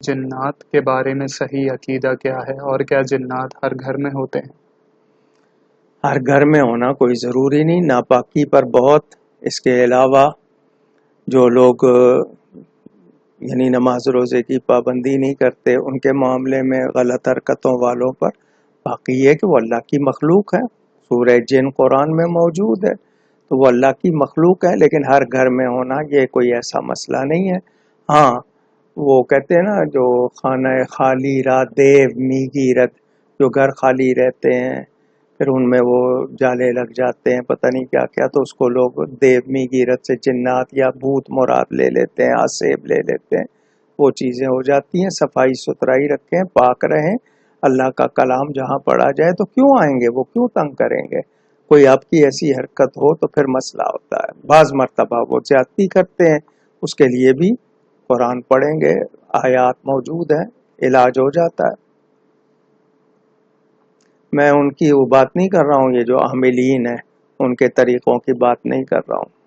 جنات کے بارے میں صحیح عقیدہ کیا ہے، اور کیا جنات ہر گھر میں ہوتے ہیں؟ ہر گھر میں ہونا کوئی ضروری نہیں، ناپاکی پر بہت۔ اس کے علاوہ جو لوگ یعنی نماز روزے کی پابندی نہیں کرتے، ان کے معاملے میں غلط حرکتوں والوں پر باقی یہ کہ وہ اللہ کی مخلوق ہے۔ سورہ جن قرآن میں موجود ہے، تو وہ اللہ کی مخلوق ہے، لیکن ہر گھر میں ہونا یہ کوئی ایسا مسئلہ نہیں ہے۔ ہاں، وہ کہتے ہیں نا، جو خانہ خالی را دیو می گیرت، جو گھر خالی رہتے ہیں پھر ان میں وہ جالے لگ جاتے ہیں، پتہ نہیں کیا کیا، تو اس کو لوگ دیو می گیرت سے جنات یا بھوت مراد لے لیتے ہیں، آسیب لے لیتے ہیں۔ وہ چیزیں ہو جاتی ہیں۔ صفائی ستھرائی رکھیں، پاک رہیں۔ اللہ کا کلام جہاں پڑھا جائے تو کیوں آئیں گے، وہ کیوں تنگ کریں گے؟ کوئی آپ کی ایسی حرکت ہو تو پھر مسئلہ ہوتا ہے۔ بعض مرتبہ وہ زیادتی کرتے ہیں، اس کے لیے بھی قرآن پڑھیں گے، آیات موجود ہیں، علاج ہو جاتا ہے۔ میں ان کی وہ بات نہیں کر رہا ہوں، یہ جو عاملین ہیں ان کے طریقوں کی بات نہیں کر رہا ہوں۔